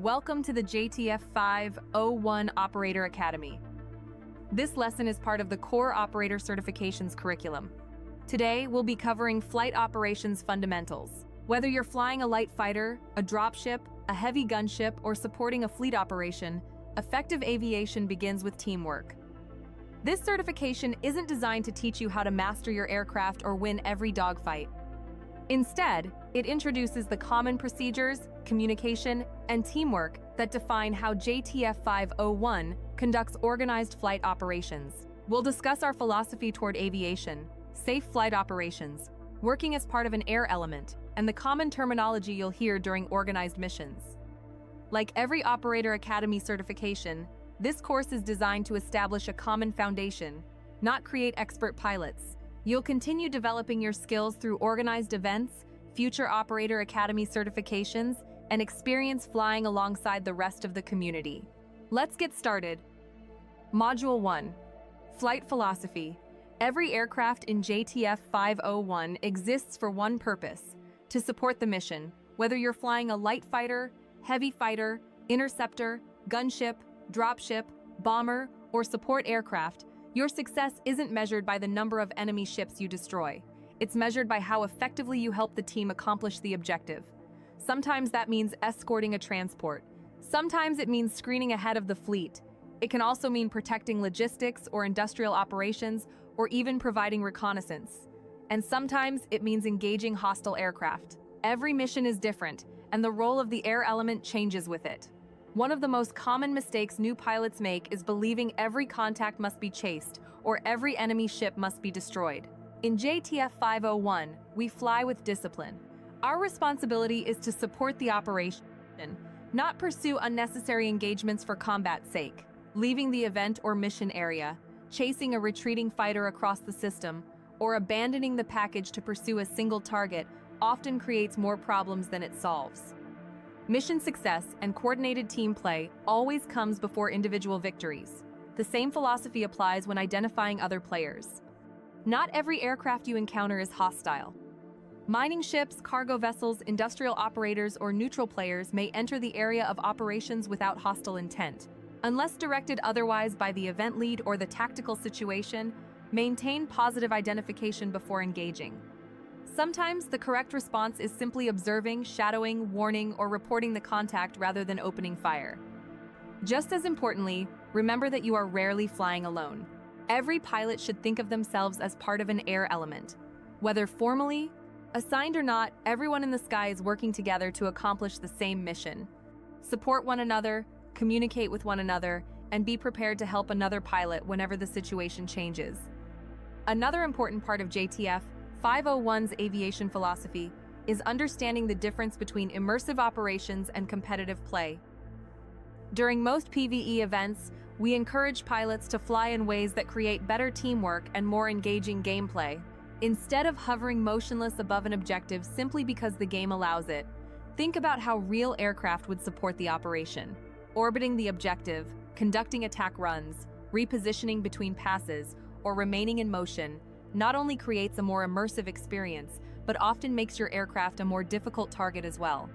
Welcome to the JTF-501 Operator Academy. This lesson is part of the Core Operator Certifications curriculum. Today, we'll be covering flight operations fundamentals. Whether you're flying a light fighter, a dropship, a heavy gunship, or supporting a fleet operation, effective aviation begins with teamwork. This certification isn't designed to teach you how to master your aircraft or win every dogfight. Instead, it introduces the common procedures, communication, and teamwork that define how JTF-501 conducts organized flight operations. We'll discuss our philosophy toward aviation, safe flight operations, working as part of an air element, and the common terminology you'll hear during organized missions. Like every Operator Academy certification, this course is designed to establish a common foundation, not create expert pilots. You'll continue developing your skills through organized events, future Operator Academy certifications, and experience flying alongside the rest of the community. Let's get started. Module 1. Flight Philosophy. Every aircraft in JTF 501 exists for one purpose: to support the mission. Whether you're flying a light fighter, heavy fighter, interceptor, gunship, dropship, bomber, or support aircraft, your success isn't measured by the number of enemy ships you destroy. It's measured by how effectively you help the team accomplish the objective. Sometimes that means escorting a transport. Sometimes it means screening ahead of the fleet. It can also mean protecting logistics or industrial operations, or even providing reconnaissance. And sometimes it means engaging hostile aircraft. Every mission is different, and the role of the air element changes with it. One of the most common mistakes new pilots make is believing every contact must be chased or every enemy ship must be destroyed. In JTF 501, we fly with discipline. Our responsibility is to support the operation, not pursue unnecessary engagements for combat's sake. Leaving the event or mission area, chasing a retreating fighter across the system, or abandoning the package to pursue a single target often creates more problems than it solves. Mission success and coordinated team play always comes before individual victories. The same philosophy applies when identifying other players. Not every aircraft you encounter is hostile. Mining ships, cargo vessels, industrial operators, or neutral players may enter the area of operations without hostile intent. Unless directed otherwise by the event lead or the tactical situation, maintain positive identification before engaging. Sometimes the correct response is simply observing, shadowing, warning, or reporting the contact rather than opening fire. Just as importantly, remember that you are rarely flying alone. Every pilot should think of themselves as part of an air element. Whether formally, assigned or not, everyone in the sky is working together to accomplish the same mission. Support one another, communicate with one another, and be prepared to help another pilot whenever the situation changes. Another important part of JTF 501's aviation philosophy is understanding the difference between immersive operations and competitive play. During most PvE events, we encourage pilots to fly in ways that create better teamwork and more engaging gameplay. Instead of hovering motionless above an objective simply because the game allows it, think about how real aircraft would support the operation. Orbiting the objective, conducting attack runs, repositioning between passes, or remaining in motion not only creates a more immersive experience, but often makes your aircraft a more difficult target as well.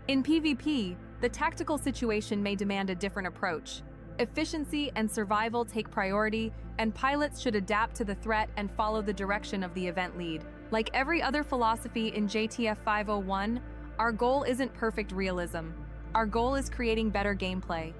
In PvP, the tactical situation may demand a different approach. Efficiency and survival take priority, and pilots should adapt to the threat and follow the direction of the event lead. Like every other philosophy in JTF 501, our goal isn't perfect realism. Our goal is creating better gameplay.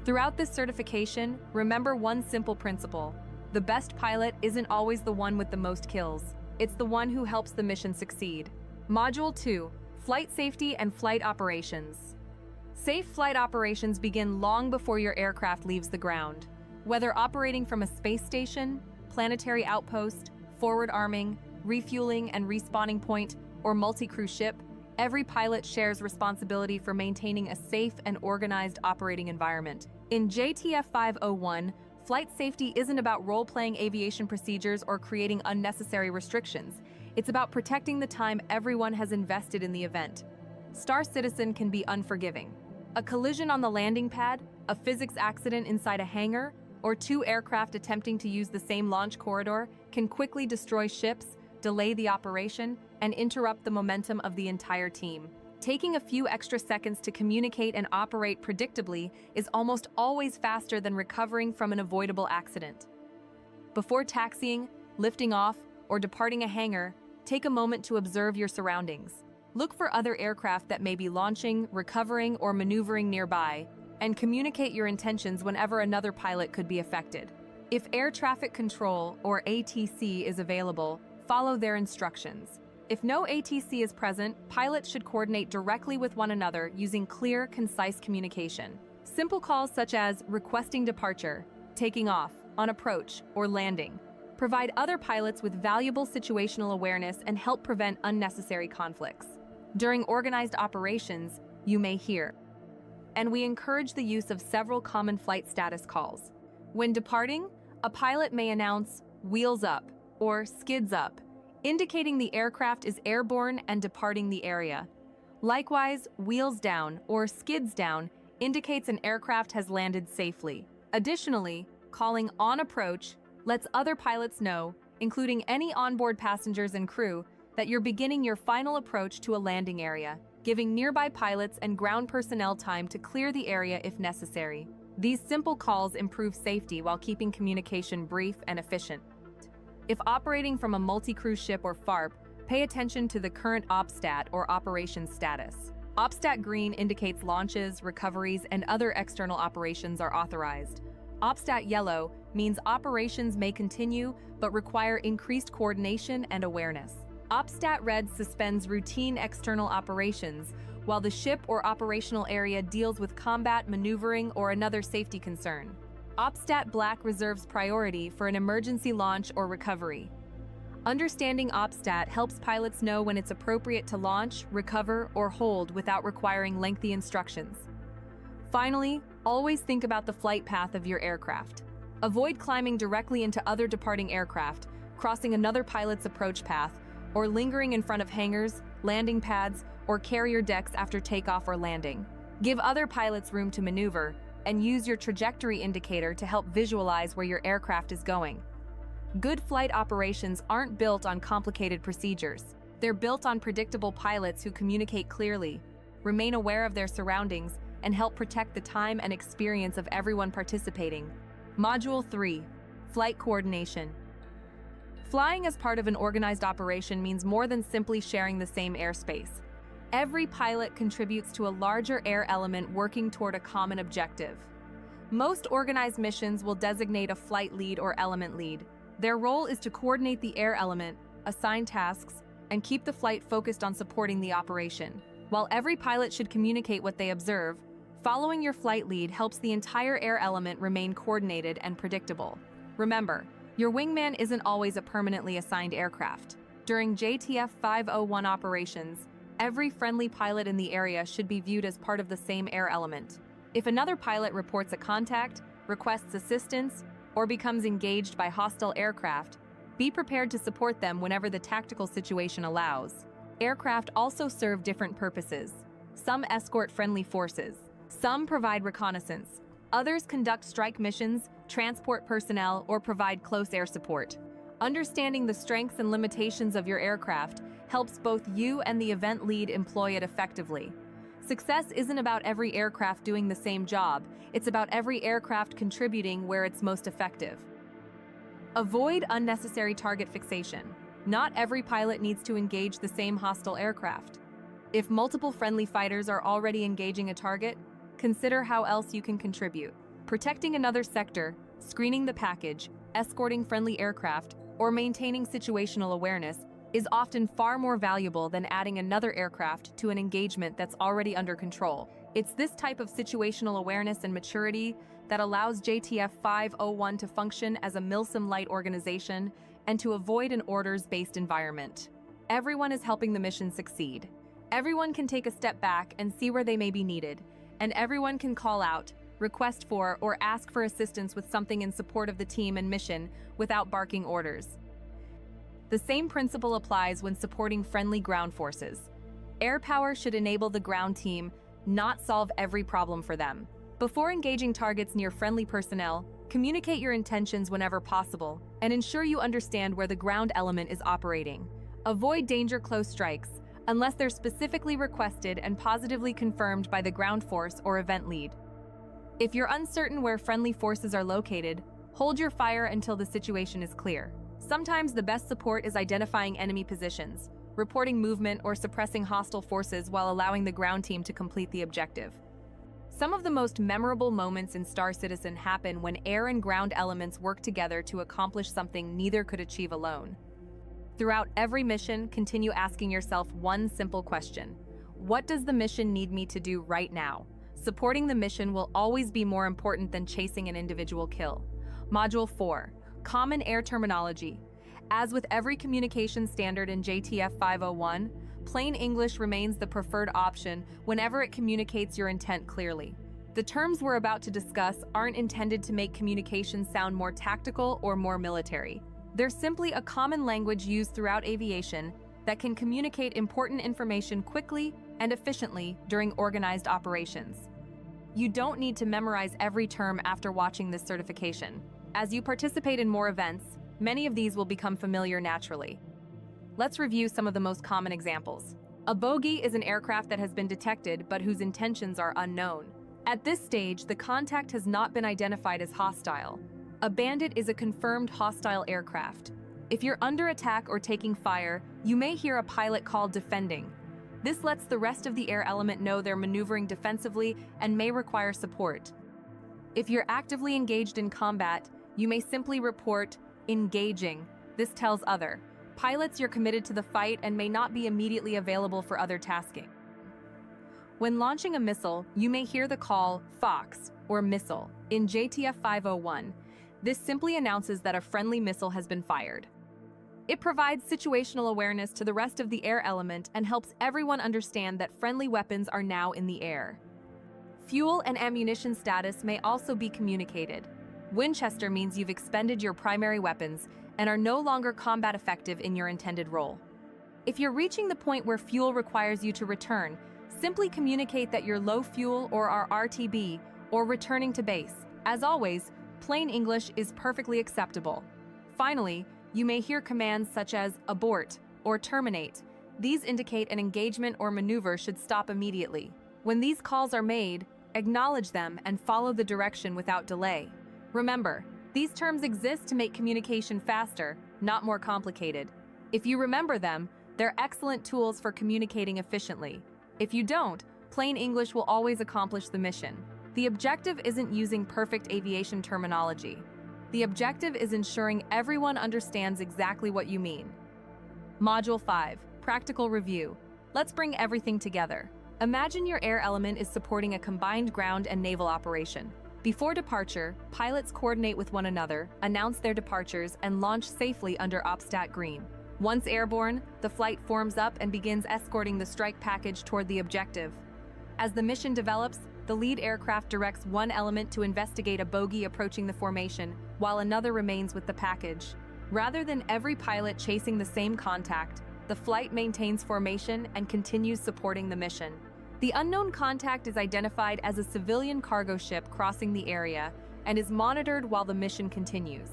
Throughout this certification, remember one simple principle: the best pilot isn't always the one with the most kills. It's the one who helps the mission succeed. Module 2. Flight Safety and Flight Operations. Safe flight operations begin long before your aircraft leaves the ground. Whether operating from a space station, planetary outpost, forward arming, refueling and respawning point, or multi-crew ship, every pilot shares responsibility for maintaining a safe and organized operating environment. In JTF 501, flight safety isn't about role-playing aviation procedures or creating unnecessary restrictions. It's about protecting the time everyone has invested in the event. Star Citizen can be unforgiving. A collision on the landing pad, a physics accident inside a hangar, or two aircraft attempting to use the same launch corridor can quickly destroy ships, delay the operation, and interrupt the momentum of the entire team. Taking a few extra seconds to communicate and operate predictably is almost always faster than recovering from an avoidable accident. Before taxiing, lifting off, or departing a hangar, take a moment to observe your surroundings. Look for other aircraft that may be launching, recovering, or maneuvering nearby, and communicate your intentions whenever another pilot could be affected. If air traffic control, or ATC, is available, follow their instructions. If no ATC is present, pilots should coordinate directly with one another using clear, concise communication. Simple calls such as requesting departure, taking off, on approach, or landing provide other pilots with valuable situational awareness and help prevent unnecessary conflicts. During organized operations, you may hear, and we encourage the use of several common flight status calls. When departing, a pilot may announce wheels up or skids up, indicating the aircraft is airborne and departing the area. Likewise, wheels down or skids down indicates an aircraft has landed safely. Additionally, calling on approach lets other pilots know, including any onboard passengers and crew, that you're beginning your final approach to a landing area, giving nearby pilots and ground personnel time to clear the area if necessary. These simple calls improve safety while keeping communication brief and efficient. If operating from a multi-crew ship or FARP, pay attention to the current OPSTAT or operations status. OPSTAT green indicates launches, recoveries, and other external operations are authorized. OPSTAT yellow means operations may continue but require increased coordination and awareness. OPSTAT red suspends routine external operations, while the ship or operational area deals with combat, maneuvering, or another safety concern. OPSTAT black reserves priority for an emergency launch or recovery. Understanding OPSTAT helps pilots know when it's appropriate to launch, recover, or hold without requiring lengthy instructions. Finally, always think about the flight path of your aircraft. Avoid climbing directly into other departing aircraft, crossing another pilot's approach path, or lingering in front of hangars, landing pads, or carrier decks after takeoff or landing. Give other pilots room to maneuver, and use your trajectory indicator to help visualize where your aircraft is going. Good flight operations aren't built on complicated procedures. They're built on predictable pilots who communicate clearly, remain aware of their surroundings, and help protect the time and experience of everyone participating. Module 3. Flight Coordination. Flying as part of an organized operation means more than simply sharing the same airspace. Every pilot contributes to a larger air element working toward a common objective. Most organized missions will designate a flight lead or element lead. Their role is to coordinate the air element, assign tasks, and keep the flight focused on supporting the operation. While every pilot should communicate what they observe, following your flight lead helps the entire air element remain coordinated and predictable. Remember, your wingman isn't always a permanently assigned aircraft. During JTF-501 operations, every friendly pilot in the area should be viewed as part of the same air element. If another pilot reports a contact, requests assistance, or becomes engaged by hostile aircraft, be prepared to support them whenever the tactical situation allows. Aircraft also serve different purposes. Some escort friendly forces. Some provide reconnaissance. Others conduct strike missions, transport personnel, or provide close air support. Understanding the strengths and limitations of your aircraft helps both you and the event lead employ it effectively. Success isn't about every aircraft doing the same job, it's about every aircraft contributing where it's most effective. Avoid unnecessary target fixation. Not every pilot needs to engage the same hostile aircraft. If multiple friendly fighters are already engaging a target, consider how else you can contribute. Protecting another sector, screening the package, escorting friendly aircraft, or maintaining situational awareness is often far more valuable than adding another aircraft to an engagement that's already under control. It's this type of situational awareness and maturity that allows JTF-501 to function as a MILSIM-light organization and to avoid an orders-based environment. Everyone is helping the mission succeed. Everyone can take a step back and see where they may be needed, and everyone can call out, request for, or ask for assistance with something in support of the team and mission without barking orders. The same principle applies when supporting friendly ground forces. Air power should enable the ground team, not solve every problem for them. Before engaging targets near friendly personnel, communicate your intentions whenever possible, and ensure you understand where the ground element is operating. Avoid danger close strikes. unless they're specifically requested and positively confirmed by the ground force or event lead. If you're uncertain where friendly forces are located, hold your fire until the situation is clear. Sometimes the best support is identifying enemy positions, reporting movement, or suppressing hostile forces while allowing the ground team to complete the objective. Some of the most memorable moments in Star Citizen happen when air and ground elements work together to accomplish something neither could achieve alone. Throughout every mission, continue asking yourself one simple question: what does the mission need me to do right now? Supporting the mission will always be more important than chasing an individual kill. Module 4. Common Air Terminology. As with every communication standard in JTF-501, plain English remains the preferred option whenever it communicates your intent clearly. The terms we're about to discuss aren't intended to make communication sound more tactical or more military. They're simply a common language used throughout aviation that can communicate important information quickly and efficiently during organized operations. You don't need to memorize every term after watching this certification. As you participate in more events, many of these will become familiar naturally. Let's review some of the most common examples. A bogey is an aircraft that has been detected but whose intentions are unknown. At this stage, the contact has not been identified as hostile. A bandit is a confirmed hostile aircraft. If you're under attack or taking fire, you may hear a pilot call defending. This lets the rest of the air element know they're maneuvering defensively and may require support. If you're actively engaged in combat, you may simply report engaging. This tells other pilots you're committed to the fight and may not be immediately available for other tasking. When launching a missile, you may hear the call FOX or missile. In JTF-501, this simply announces that a friendly missile has been fired. It provides situational awareness to the rest of the air element and helps everyone understand that friendly weapons are now in the air. Fuel and ammunition status may also be communicated. Winchester means you've expended your primary weapons and are no longer combat effective in your intended role. If you're reaching the point where fuel requires you to return, simply communicate that you're low fuel or are RTB or returning to base. As always, plain English is perfectly acceptable. Finally, you may hear commands such as abort or terminate. These indicate an engagement or maneuver should stop immediately. When these calls are made, acknowledge them and follow the direction without delay. Remember, these terms exist to make communication faster, not more complicated. If you remember them, they're excellent tools for communicating efficiently. If you don't, plain English will always accomplish the mission. The objective isn't using perfect aviation terminology. The objective is ensuring everyone understands exactly what you mean. Module 5. Practical Review. Let's bring everything together. Imagine your air element is supporting a combined ground and naval operation. Before departure, pilots coordinate with one another, announce their departures, and launch safely under OPSTAT green. Once airborne, the flight forms up and begins escorting the strike package toward the objective. As the mission develops, the lead aircraft directs one element to investigate a bogey approaching the formation, while another remains with the package. Rather than every pilot chasing the same contact, the flight maintains formation and continues supporting the mission. The unknown contact is identified as a civilian cargo ship crossing the area and is monitored while the mission continues.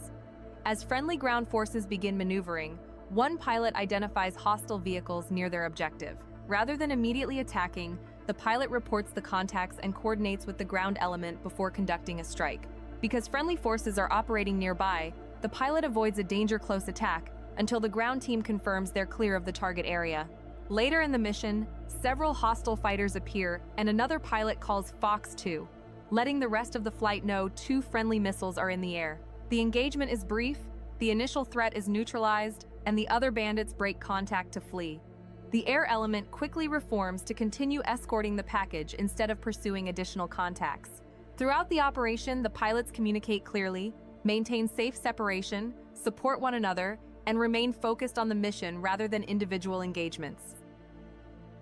As friendly ground forces begin maneuvering, one pilot identifies hostile vehicles near their objective. Rather than immediately attacking, the pilot reports the contacts and coordinates with the ground element before conducting a strike. Because friendly forces are operating nearby, the pilot avoids a danger-close attack until the ground team confirms they're clear of the target area. Later in the mission, several hostile fighters appear and another pilot calls Fox 2, letting the rest of the flight know 2 friendly missiles are in the air. The engagement is brief, the initial threat is neutralized, and the other bandits break contact to flee. The air element quickly reforms to continue escorting the package instead of pursuing additional contacts. Throughout the operation, the pilots communicate clearly, maintain safe separation, support one another, and remain focused on the mission rather than individual engagements.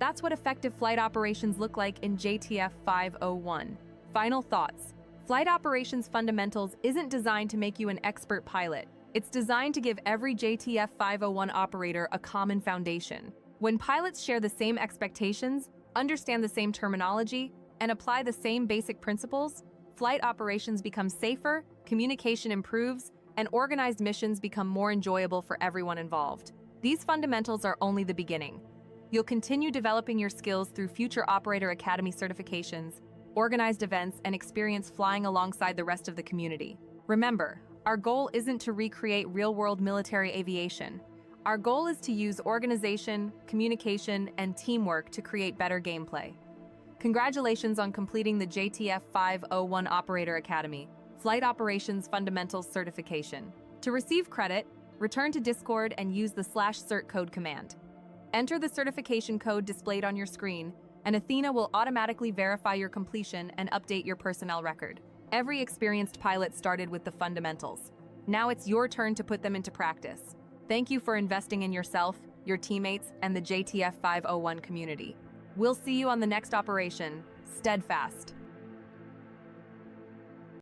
That's what effective flight operations look like in JTF-501. Final thoughts. Flight operations fundamentals isn't designed to make you an expert pilot. It's designed to give every JTF-501 operator a common foundation. When pilots share the same expectations, understand the same terminology, and apply the same basic principles, flight operations become safer, communication improves, and organized missions become more enjoyable for everyone involved. These fundamentals are only the beginning. You'll continue developing your skills through future Operator Academy certifications, organized events, and experience flying alongside the rest of the community. Remember, our goal isn't to recreate real-world military aviation. Our goal is to use organization, communication, and teamwork to create better gameplay. Congratulations on completing the JTF-501 Operator Academy, Flight Operations Fundamentals Certification. To receive credit, return to Discord and use the /cert code command. Enter the certification code displayed on your screen, and Athena will automatically verify your completion and update your personnel record. Every experienced pilot started with the fundamentals. Now it's your turn to put them into practice. Thank you for investing in yourself, your teammates, and the JTF-501 community. We'll see you on the next operation. Steadfast.